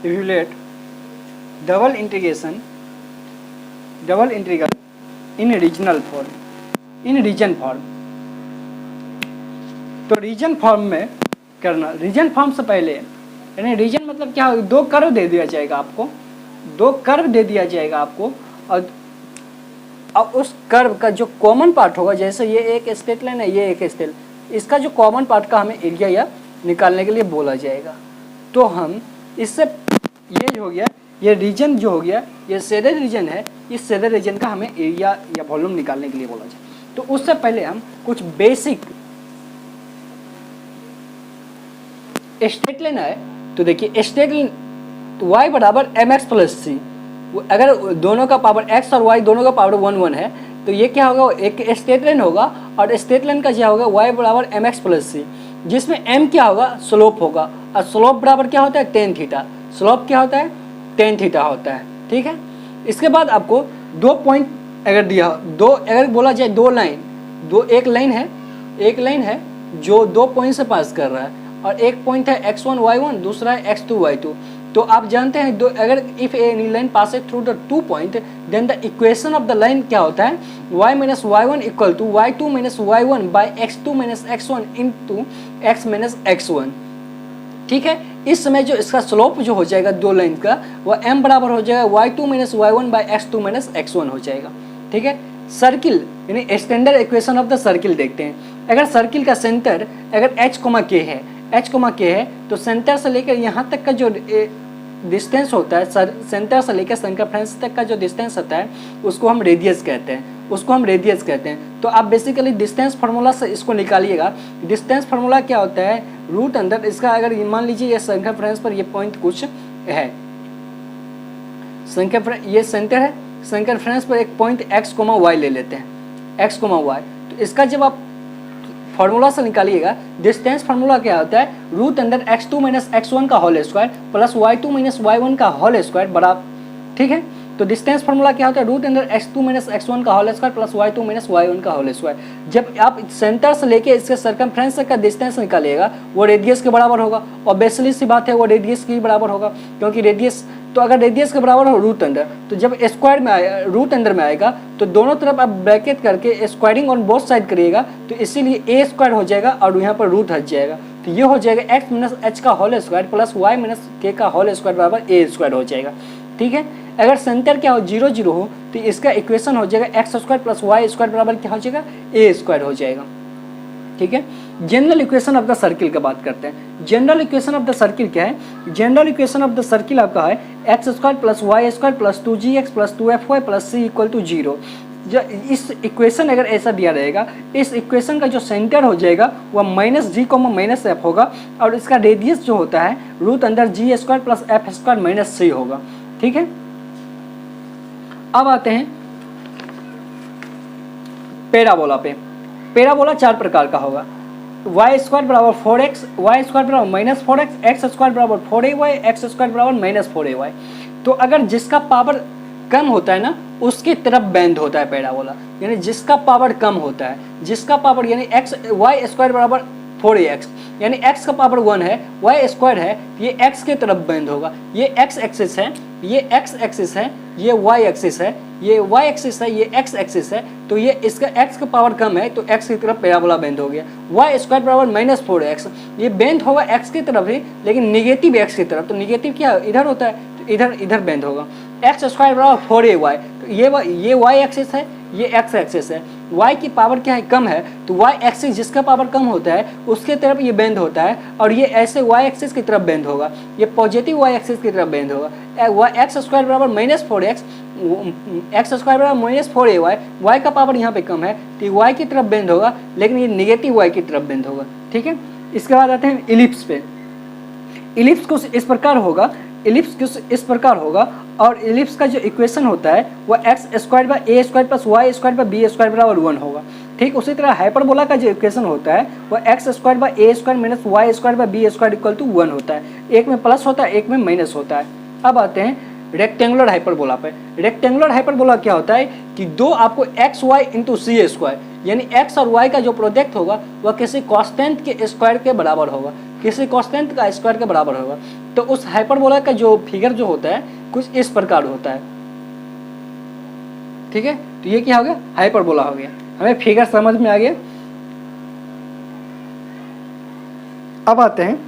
Evaluate double integral in region form. तो region form में करना, रीजन फॉर्म से पहले यानी रीजन मतलब क्या, दो कर्व दे दिया जाएगा आपको, और उस कर्व का जो कॉमन पार्ट होगा, जैसे ये एक स्ट्रेट लाइन है, ये एक स्ट्रेट, इसका जो कॉमन पार्ट का हमें एरिया या निकालने के लिए बोला जाएगा। तो हम इससे ये हो गया, ये रीजन जो हो गया, ये शेडेड रीजन है, इस शेडेड रीजन का हमें एरिया या वॉल्यूम निकालने के लिए बोला जाए। तो उससे पहले हम कुछ बेसिक स्ट्रेट लाइन है, तो देखिए स्ट्रेट लाइन y बराबर mx प्लस सी, अगर दोनों का पावर x और y दोनों का पावर 1 1 है तो ये क्या होगा, एक स्ट्रेट लाइन होगा, और स्ट्रेट लाइन का क्या होगा y बराबर mx प्लस सी, जिसमें m क्या होगा, स्लोप होगा, और स्लोप बराबर क्या होता है, टेन थीटा। स्लोप क्या होता है, टेन थीटा होता है, ठीक है। इसके बाद आपको दो पॉइंट अगर दिया, दो अगर बोला जाए एक लाइन है जो दो पॉइंट से पास कर रहा है, और एक पॉइंट है x1 y1, दूसरा है x2 y2। तो आप जानते हैं दो, अगर if any line passes through the two point then the equation of the line क्या होता है, y minus y1 equal to y2 minus y1 by x2 minus x1 into x minus x1, ठीक है। इस समय जो इसका स्लोप जो हो जाएगा दो लाइन का, वह m बराबर हो जाएगा y2 minus y1 by x2 minus x1 हो जाएगा, ठीक है। सर्किल यानी standard equation of the circle देखते हैं। अगर सर्किल का सेंटर अगर h, k है तो सेंटर से लेकर यहाँ तक का जो डिस्टेंस होता है, सेंटर से लेकर सर्कमफ्रेंस तक का जो डिस्टेंस होता है, उसको हम रेडियस कहते हैं। तो आप बेसिकली डिस्टेंस फार्मूला से इसको निकालिएगा। डिस्टेंस फार्मूला क्या होता है, रूट अंडर इसका, अगर मान लीजिए ये सर्कमफ्रेंस पर ये पॉइंट कुछ है, ये सेंटर है, सर्कमफ्रेंस पर एक पॉइंट x, y ले लेते हैं, x, y। तो इसका जब आप फार्मूला से निकालिएगा, डिस्टेंस फार्मूला क्या होता है, root under x2 minus x1 का whole square plus y2 minus y1 का होल स्क्वायर बराबर, ठीक है। तो डिस्टेंस फार्मूला क्या होता है, root under x2 minus x1 का whole square plus y2 minus y1 का होल स्क्वायर। जब आप सेंटर से लेके इसके सर्कमफ्रेंस का डिस्टेंस निकालिएगा, वो रेडियस के बराबर होगा, और बेसिकली सी बात है वो रेडियस के बराबर होगा, क्योंकि रेडियस, तो अगर रेडियस के बराबर हो रूट अंडर, तो जब स्क्वायर में आएगा, रूट अंडर में आएगा, तो दोनों तरफ आप ब्रैकेट करके स्क्वायरिंग ऑन बोथ साइड करिएगा, तो इसीलिए ए स्क्वायर हो जाएगा और यहाँ पर रूट हट जाएगा। तो ये हो जाएगा x माइनस एच का whole square plus y minus k का होल स्क्वायर बराबर ए स्क्वायर हो जाएगा, ठीक है। अगर सेंटर क्या हो, 0 0 हो, तो इसका इक्वेशन हो जाएगा x square plus y square बराबर क्या हो जाएगा, ए स्क्वायर हो जाएगा, ठीक है। General equation of the circle का बात करते हैं। General equation of the circle क्या है, general equation of the circle आपका है x square plus y square plus 2gx plus 2fy plus c equal to 0। इस इक्वेशन अगर ऐसा दिया रहेगा, इस इक्वेशन का जो सेंटर हो जाएगा वह minus G comma minus F होगा, और इसका रेडियस जो होता है root under G square plus F square minus C होगा, ठीक है। अब आते हैं पैराबोला पे। पैराबोला चार प्रकार का होगा, वाई स्क्वायर बराबर 4x, वाई स्क्वायर बराबर माइनस 4x, एक्स स्क्वायर बराबर 4ay, एक्स स्क्वायर बराबर माइनस 4ay। तो अगर जिसका पावर कम होता है ना, उसकी तरफ बेंड होता है पैराबोला, यानी जिसका पावर कम होता है, जिसका पावर यानी एक्स, वाई स्क्वायर बराबर 4ax, यानी x का पावर 1 है, y स्क्वायर है, ये x के तरफ बेंड होगा। ये x एक्सिस है, ये x एक्सिस है, ये y एक्सिस है, ये y एक्सिस है, ये x एक्सिस है। तो ये इसका x का पावर कम है तो x की तरफ पैराबोला बेंड हो गया। y स्क्वायर बराबर माइनस 4x, ये बेंड होगा x की तरफ ही, लेकिन निगेटिव x की तरफ। तो निगेटिव क्या इधर होता है, तो इधर बेंड होगा। एक्स स्क्वायर बराबर 4ay, तो ये y एक्सिस है, ये x एक्सिस है। y की पावर क्या है, कम है, तो y एक्सिस जिसका पावर कम होता है उसके तरफ ये बेंड होता है, और ये ऐसे y एक्सिस की तरफ बेंड होगा, ये पॉजिटिव y एक्सिस की तरफ बेंड होगा। एक्स स्क्वायर बराबर माइनस 4x, एक्स स्क्वायर बराबर माइनस 4ay, y का पावर यहाँ पे कम है तो y की तरफ बेंड होगा, लेकिन ये निगेटिव y की तरफ बेंड होगा, ठीक है। इसके बाद आते हैं इलिप्स पे। इलिप्स कुछ इस प्रकार होगा, इलिप्स कुछ इस प्रकार होगा, और इलिप्स का जो इक्वेशन होता है वह x square by a square plus y square by b square बराबर 1 होगा, ठीक। उसी तरह हाइपरबोला का जो इक्वेशन होता है वह x square by a square minus y square by b square equal to 1 होता है। एक में प्लस होता है, एक में माइनस होता है। अब आते हैं रेक्टेंगुलर हाइपरबोला पे। रेक्टेंगुलर हाइपरबोला क्या होता है कि दो आपको एक्स वाई इंटू सी स्क्वायर, यानी एक्स और वाई का जो प्रोडक्ट होगा वह किसी कांस्टेंट के स्क्वायर के बराबर होगा। किसी कांस्टेंट का स्क्वायर के बराबर होगा। तो उस हाइपरबोला का जो फिगर जो होता है कुछ इस प्रकार होता है, ठीक है। तो ये क्या हो गया, हाइपरबोला हो गया। हमें फिगर समझ में आ गया। अब आते हैं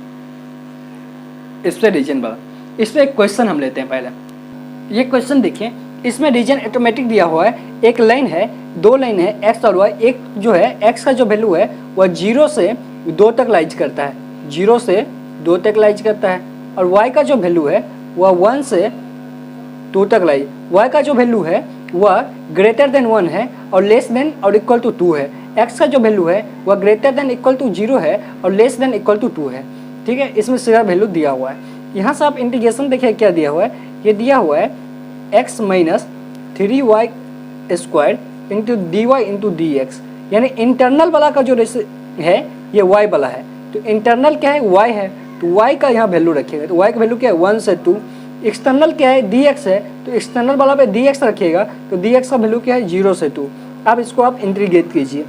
इस पे रीजन वाला। इस पे एक क्वेश्चन हम लेते हैं पहले। ये क्वेश्चन देखिए, इसमें रीजन ऑटोमेटिक दिया हुआ है, एक लाइन है, दो लाइन है एक्स और वाई। एक जो है एक्स का जो वैल्यू है वह 0 से 2 तक लाइज करता है, 0 से 2 तक लाइज करता है। और वाई का जो वैल्यू है वह 1 से 2 तक लाइज, वाई का जो वैल्यू है वह ग्रेटर देन 1 है और लेस देन और इक्वल टू 2 है। एक्स का जो वैल्यू है वह ग्रेटर देन इक्वल टू 0 है और लेस देन इक्वल टू 2 है, ठीक है। इसमें सीधा वैल्यू दिया हुआ है। यहाँ से आप इंटीग्रेशन देखिए क्या दिया हुआ है, ये दिया हुआ है x minus 3y square into d y into d x, यानी इंटरनल वाला का जो है ये y वाला है। तो इंटरनल क्या है, y है, तो y का यहाँ वैल्यू रखिएगा। तो y का वैल्यू क्या है 1 से 2। एक्सटर्नल क्या है dx है, तो एक्सटर्नल वाला पे dx रखिएगा, तो dx का वैल्यू क्या है 0 से 2। अब इसको आप इंटीग्रेट कीजिए।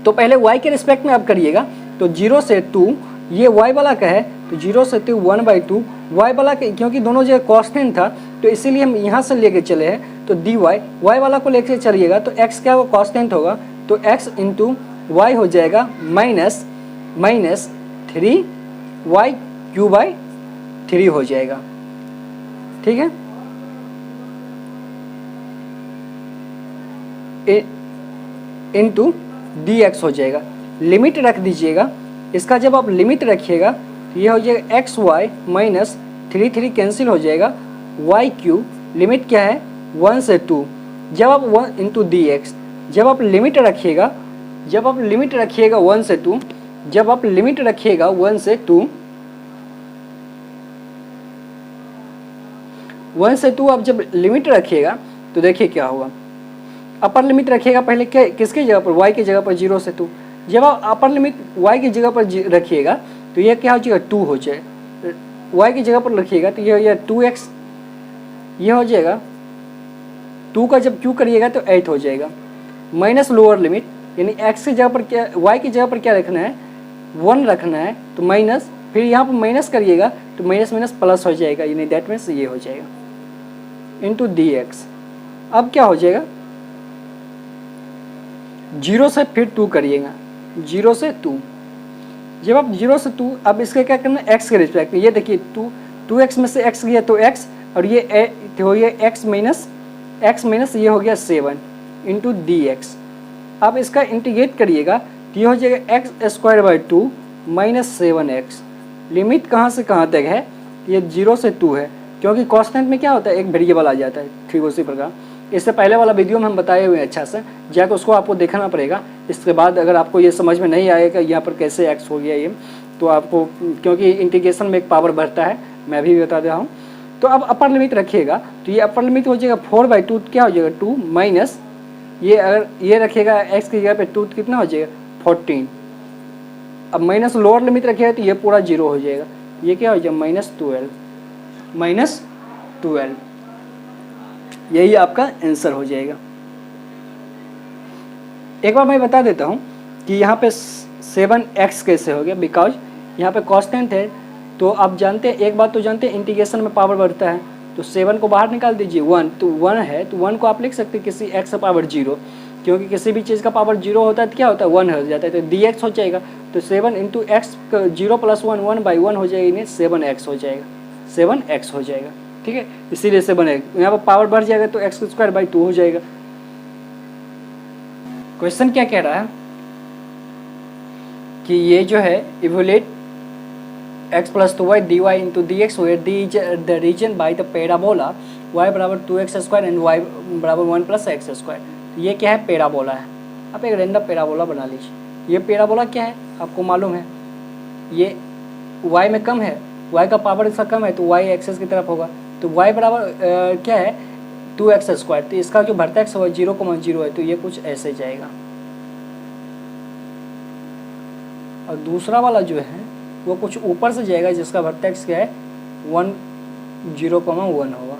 तो पहले y के रिस्पेक्ट में आप करिएगा, तो 0 से 2, ये y वाला का है तो 0 से 2 1/2, y वाला के क्योंकि दोनों जगह कांस्टेंट था तो इसीलिए हम यहाँ से लेके चले हैं। तो dy, y वाला को लेके चलिएगा तो x क्या वो कांस्टेंट होगा, तो x इंटू वाई हो जाएगा माइनस 3y³ हो जाएगा, ठीक है। इंटू dx हो जाएगा। लिमिट रख दीजिएगा, इसका जब आप लिमिट रखिएगा तो ये हो जाएगा xy माइनस 3 कैंसिल हो जाएगा, y³ लिमिट क्या है 1 से 2। जब आप 1 इंटू dx, जब आप लिमिट रखिएगा 1 से 2, जब आप लिमिट रखिएगा 1 से 2, 1 से 2 आप जब लिमिट रखिएगा तो देखिए क्या होगा। अपर लिमिट रखिएगा पहले क्या, किसकी जगह पर, y की जगह पर 0 से 2। जब आप अपर लिमिट y की जगह पर रखिएगा तो ये क्या हो जाएगा 2 हो जाए, y की जगह पर रखिएगा तो ये हो जाएगा 2x, ये हो जाएगा 2 का जब q करिएगा तो 8 हो जाएगा। माइनस लोअर लिमिट यानी x की जगह पर क्या, y की जगह पर क्या रखना है 1 रखना है, तो माइनस, फिर यहाँ पर माइनस करिएगा तो माइनस माइनस प्लस हो जाएगा, यानी दैट मीन्स ये हो जाएगा इंटू dx। अब क्या हो जाएगा 0 से फिर 2 करिएगा, 0 से 2, जब आप 0 से 2, अब इसके क्या करना है x के रिस्पेक्ट में। ये देखिए 2x में से x गया तो x, और ये हो गया x माइनस ये हो गया 7 इंटू dx। अब इसका इंटीग्रेट करिएगा तो ये हो जाएगा x² माइनस 7x। लिमिट कहाँ से कहाँ तक है, ये 0 से 2 है, क्योंकि कांस्टेंट में क्या होता है एक वेरिएबल आ जाता है, ठीक उसी प्रकार। इससे पहले वाला वीडियो में हम बताए हुए हैं अच्छा से, जाकर उसको आपको देखना पड़ेगा। इसके बाद अगर आपको ये समझ में नहीं आएगा यहाँ पर कैसे x हो गया ये, तो आपको, क्योंकि इंटीग्रेशन में एक पावर बढ़ता है, मैं भी बता दे रहा हूँ। तो अब अपर लिमिट रखिएगा तो ये अपर लिमिट हो जाएगा 4/2, क्या हो जाएगा 2 माइनस ये, अगर ये रखिएगा x की जगह पे 2 कितना हो जाएगा 14। अब माइनस लोअर लिमिट रखिएगा तो ये पूरा 0 हो जाएगा, ये क्या हो जाएगा -12। यही आपका आंसर हो जाएगा। एक बार मैं बता देता हूँ कि यहाँ पे 7x कैसे हो गया, बिकॉज यहाँ पे कांस्टेंट है। तो आप जानते हैं, एक बात तो जानते हैं, इंटीग्रेशन में पावर बढ़ता है। तो 7 को बाहर निकाल दीजिए, 1 तो 1 है, तो 1 को आप लिख सकते हैं किसी x पावर 0, क्योंकि किसी भी चीज़ का पावर 0 होता है तो क्या होता है 1 हो जाता है, तो dx हो जाएगा। तो 7 इंटू x 0 + 1 1/1 हो जाएगा, यानी 7x हो जाएगा, 7x हो जाएगा, ठीक है। इसीलिए 7x, यहाँ पर पावर बढ़ जाएगा तो x²/2 हो जाएगा। क्वेश्चन क्या कह रहा है कि ये जो है इवोलेट x + 2y dy into dx where d is the region by the parabola y = 2x² and y = 1 + x²। ये क्या है, पैराबोला है। आप एक रैंडम पैराबोला बना लीजिए। ये पैराबोला क्या है आपको मालूम है, ये y में कम है, y का पावर इसका कम है तो y एक्सेस की तरफ होगा। तो y बराबर क्या है 2x², तो इसका जो वर्टेक्स है 0,0 है, तो ये कुछ ऐसे जाएगा। और दूसरा वाला जो है वो कुछ ऊपर से जाएगा, जिसका वर्टेक्स क्या है 0,1 होगा,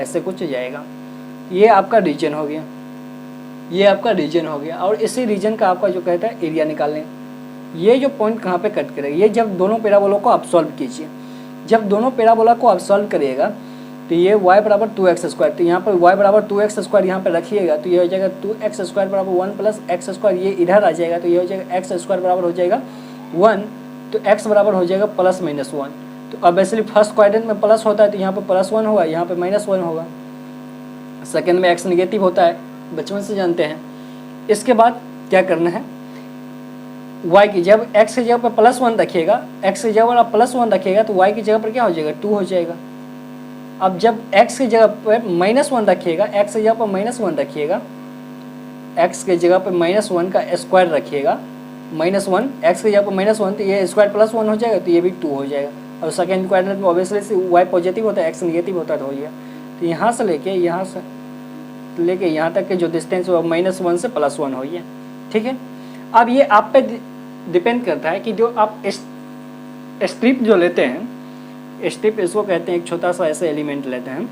ऐसे कुछ जाएगा। ये आपका रीजन हो गया, ये आपका रीजन हो गया। और इसी रीजन का आपका जो कहता है एरिया निकालने, ये जो पॉइंट कहाँ पे कट करेगा, ये जब दोनों पैराबोला को आप सॉल्व कीजिए, जब दोनों पैराबोला को आप सॉल्व करिएगा तो ये y बराबर 2x², तो यहाँ पर y बराबर 2x² यहाँ पे रखिएगा तो ये हो जाएगा 2x² बराबर 1 प्लस x², ये इधर आ जाएगा तो ये हो जाएगा x² बराबर हो जाएगा 1, तो x बराबर हो जाएगा +-1। तो ऑब्वियसली फर्स्ट क्वाड्रेंट में प्लस होता है तो यहाँ पे +1 होगा, यहाँ पे -1 होगा। सेकंड में x नेगेटिव होता है, बचपन से जानते हैं। इसके बाद क्या करना है, y की जब x की जगह पर +1 रखिएगा, x की जगह पर आप +1 रखिएगा तो y की जगह पर क्या हो जाएगा 2 हो जाएगा। अब जब x की जगह पर -1 रखिएगा, x की जगह पर -1 रखिएगा, x की जगह पर -1 का स्क्वायर रखिएगा, -1 x की जगह पर -1 तो ये स्क्वायर +1 हो जाएगा तो ये भी 2 हो जाएगा। और सेकेंड क्वाड्रेंट में ऑब्वियसली y पॉजिटिव होता है, x नेगेटिव होता है तो हो गया। तो यहाँ से लेके यहाँ तक के जो डिस्टेंस है वो -1 से +1 हो गया, ठीक है। अब ये आप पे डिपेंड करता है कि जो आप स्ट्रिप जो लेते हैं, स्ट्रिप इसको कहते हैं, एक छोटा सा ऐसे एलिमेंट लेते हैं।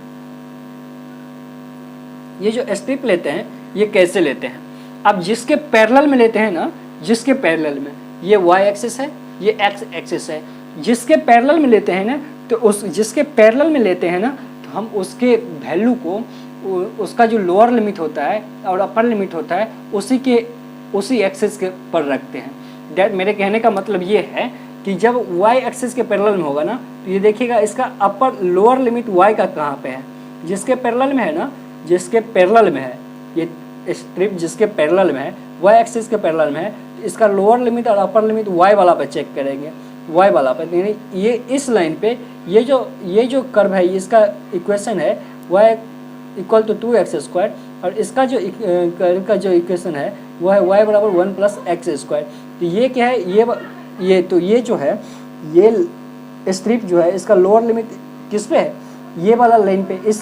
ये जो स्ट्रिप लेते हैं ये कैसे लेते हैं, अब जिसके पैरेलल में लेते हैं ना, जिसके पैरेलल में ये y एक्सिस है, ये x एक्सिस है, जिसके पैरेलल में लेते हैं ना तो उस जिसके पैरेलल में लेते हैं ना तो हम उसके वैल्यू को, उसका जो लोअर लिमिट होता है और अपर लिमिट होता है उसी एक्सिस के पर रखते हैं। दैट मेरे कहने का मतलब ये है कि जब y एक्सिस के पैरेलल में होगा ना तो ये देखिएगा इसका अपर लोअर लिमिट y का कहाँ पे है, जिसके पैरेलल में है ना, जिसके पैरेलल में है ये स्ट्रिप, जिसके पैरेलल में है y एक्सिस के पैरेलल में है, इसका लोअर लिमिट और अपर लिमिट y वाला पे चेक करेंगे, y वाला पे। ये इस लाइन पे ये जो कर्व है इसका इक्वेशन है y इक्वल टू 2x² और इसका जो कर्व का जो इक्वेशन है वो है y बराबर 1 प्लस x²। तो ये क्या है, ये जो है ये स्ट्रिप जो है इसका लोअर लिमिट किस पे है, ये वाला लाइन पे, इस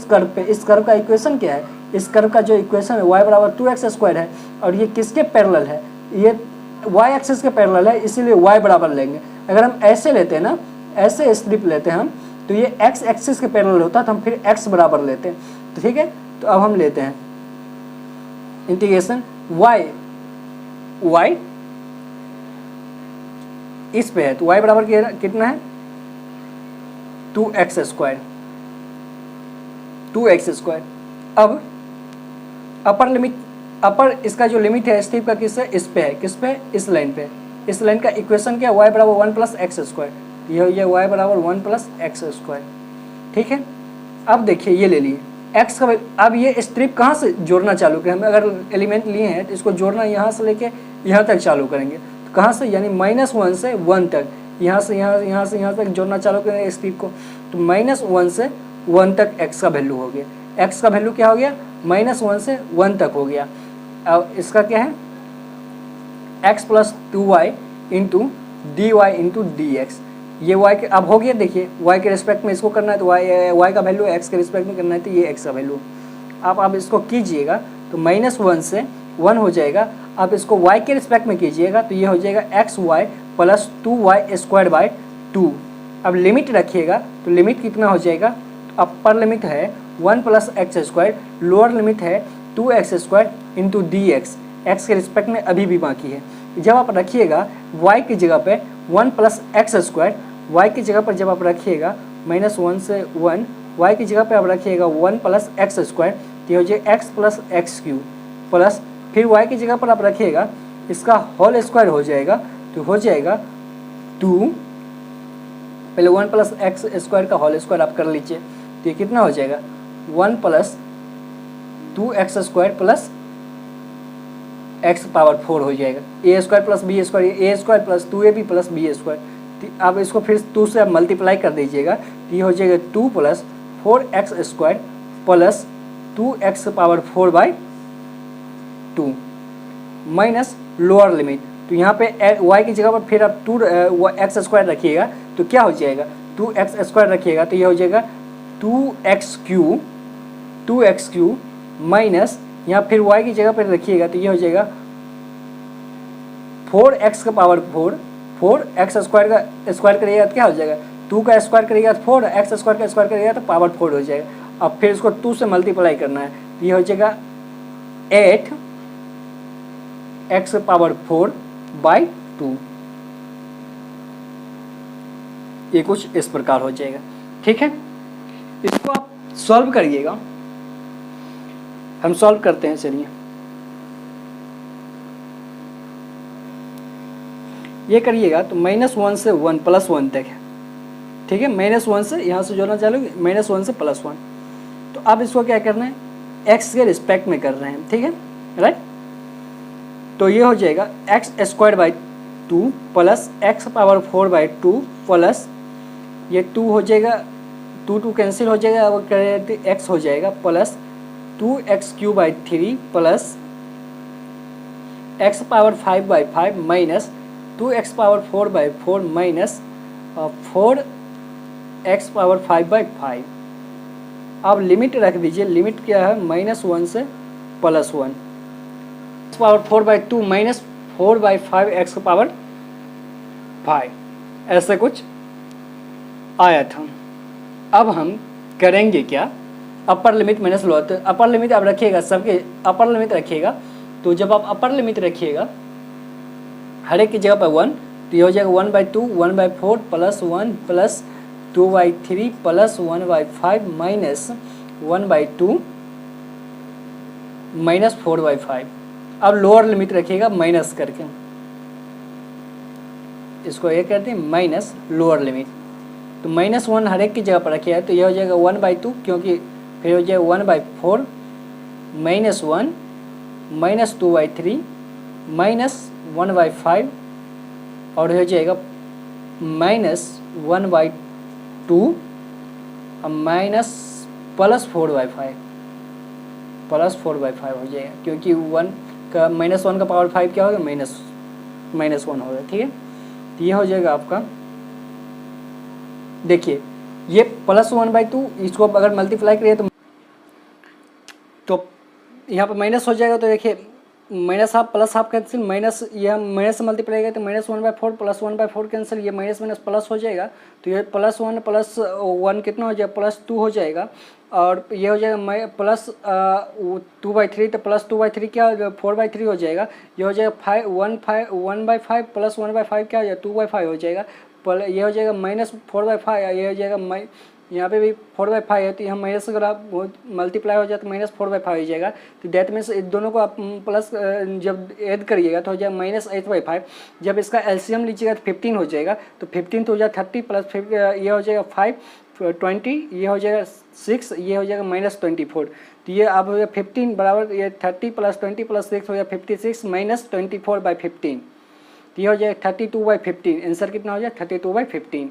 कर्व पे। इस कर्व का इक्वेशन क्या है, इस कर्व का जो इक्वेशन है y बराबर 2x² है और ये किसके पैरेलल है, ये y एक्सिस के पैरेलल है, इसीलिए y बराबर लेंगे। अगर हम ऐसे लेते हैं ना, ऐसे स्ट्रिप लेते हैं हम तो ये x एक्सिस के पैरेलल होता है तो हम फिर x बराबर लेते हैं, तो ठीक है। तो अब हम लेते हैं इंटीग्रेशन y इस पे है तो y बराबर कितना है 2x²। अब अपर लिमिट, अपर इसका जो लिमिट है स्ट्रिप का किस है, इस पे है, किस पे, इस लाइन पे। इस लाइन का इक्वेशन क्या है, y बराबर 1 प्लस x², ये y बराबर 1 प्लस x², ठीक है। अब देखिए ये ले लिए x का, अब ये स्ट्रिप कहाँ से जोड़ना चालू करें, हम अगर एलिमेंट लिए हैं तो इसको जोड़ना यहाँ से लेके यहाँ तक चालू करेंगे, तो कहाँ से, यानी -1 से 1 तक, यहाँ से यहाँ तक जोड़ना चालू करेंगे स्ट्रिप को। तो -1 से 1 तक x का वैल्यू हो गया, x का वैल्यू क्या हो गया, -1 से 1 तक हो गया। अब इसका क्या है x plus 2y into dy into dx, ये y के अब हो गया। देखिए y के रिस्पेक्ट में इसको करना है तो y का वैल्यू x के रिस्पेक्ट में करना है तो ये x का वैल्यू। आप इसको कीजिएगा तो -1 से 1 हो जाएगा। आप इसको y के रिस्पेक्ट में कीजिएगा तो ये हो जाएगा xy प्लस 2y² 2। अब लिमिट रखिएगा तो लिमिट कितना हो जाएगा, अपर लिमिट है 1 प्लस x², लोअर लिमिट है 2x² इंटू dx, x के रिस्पेक्ट में अभी भी बाकी है। जब आप रखिएगा y की जगह पे 1 प्लस x², y की जगह पर जब आप रखिएगा -1 से 1, y की जगह पे आप रखिएगा 1 प्लस x², तो हो जाएगा x प्लस x³ प्लस फिर y की जगह पर आप रखिएगा इसका होल स्क्वायर हो जाएगा, तो हो जाएगा 2, पहले 1 प्लस x² का होल स्क्वायर आप कर लीजिए तो ये कितना हो जाएगा 1 plus 2x² plus x power 4 हो जाएगा, a² plus b², a² plus 2ab plus b²। अब इसको फिर 2 से आप मल्टीप्लाई कर दीजिएगा तो ये हो जाएगा 2 plus 4x² plus 2x power 4/2 minus lower limit. तो यहाँ पे y की जगह पर फिर आप 2x² रखिएगा तो क्या हो जाएगा 2x² रखिएगा तो ये हो जाएगा 2x³ माइनस यहाँ फिर y की जगह पर रखिएगा तो ये हो जाएगा 4x का पावर 4x² का स्क्वायर करिएगा तो क्या हो जाएगा 2 का स्क्वायर करिएगा तो 4, x² का स्क्वायर करिएगा तो पावर 4 हो जाएगा। अब फिर इसको 2 से मल्टीप्लाई करना है तो ये हो जाएगा 8x पावर 4/2। ये कुछ इस प्रकार हो जाएगा। ठीक है, इसको आप सॉल्व करिएगा, हम सॉल्व करते हैं। चलिए ये करिएगा तो -1 से 1 +1 तक है। ठीक है, -1 से यहाँ से जोड़ना चालू, -1 से +1। तो अब इसको क्या करना है, x के रिस्पेक्ट में कर रहे हैं। ठीक है, राइट। तो ये हो जाएगा x² 2 प्लस x⁴/2 प्लस ये 2 हो जाएगा, 2 कैंसिल हो जाएगा, अब करें x हो जाएगा plus 2x³ plus x⁵/5 minus 2x⁴/4 minus 4x⁵/5। अब लिमिट रख दीजिए, लिमिट क्या है, -1 से +1, x⁴/2 माइनस 4/5 x⁵5, ऐसा कुछ आया था। अब हम करेंगे क्या, अपर लिमिट माइनस लोअर। तो अपर लिमिट आप रखिएगा, सबके अपर लिमिट रखिएगा। तो जब आप अपर लिमिट रखिएगा हर एक की जगह पर 1, तो ये हो जाएगा 1/2 1/4 plus 1 plus 2/3 plus 1/5 minus 1/2 minus 4/5। अब लोअर लिमिट रखिएगा माइनस करके, इसको ये करते हैं माइनस लोअर लिमिट। तो -1 हर एक की जगह पर रखिएगा, तो ये हो जाएगा 1/2, क्योंकि फिर हो जाएगा 1/4 -1 माइनस 2/3 माइनस 1/5 और हो जाएगा -1/2 माइनस प्लस 4/5 हो जाएगा, क्योंकि 1 का -1 का पावर 5 क्या होगा, -1 होगा। ठीक है, तो ये हो जाएगा आपका, देखिए ये +1/2, इसको अगर मल्टीप्लाई करिए तो यहाँ पर माइनस हो जाएगा। तो देखिए -1/2 +1/2 कैंसिल, माइनस यह माइनस से मल्टीप्लाई करें तो -1/4 प्लस 1/4 कैंसिल, ये माइनस माइनस प्लस हो जाएगा। तो ये +1 प्लस 1 कितना हो जाएगा, +2 हो जाएगा। और ये हो जाएगा प्लस 2/3, तो प्लस 2/3 क्या हो जाएगा, 4/3 हो जाएगा। ये हो जाएगा 1/5 प्लस 1/5 क्या हो जाएगा, 2/5 हो जाएगा। ये हो जाएगा -4/5, ये हो जाएगा यहाँ पे भी 4/5 है, तो यहाँ माइनस अगर आप मल्टीप्लाई हो जाए तो -4/5 हो जाएगा। तो डेट में से दोनों को आप प्लस जब ऐड करिएगा तो हो जाएगा -8/5। जब इसका एलसीएम लीजिएगा तो 15 हो जाएगा। तो 15 तो हो जाएगा 30 प्लस ये हो जाएगा 5 20, ये हो जाएगा 6, ये हो जाएगा -24। तो ये आप हो जाएगा 15 बराबर ये 30 प्लस 20 प्लस 6 हो जाएगा 56 माइनस 24/15। तो ये हो जाएगा 32/15। आंसर कितना हो जाएगा 32/15।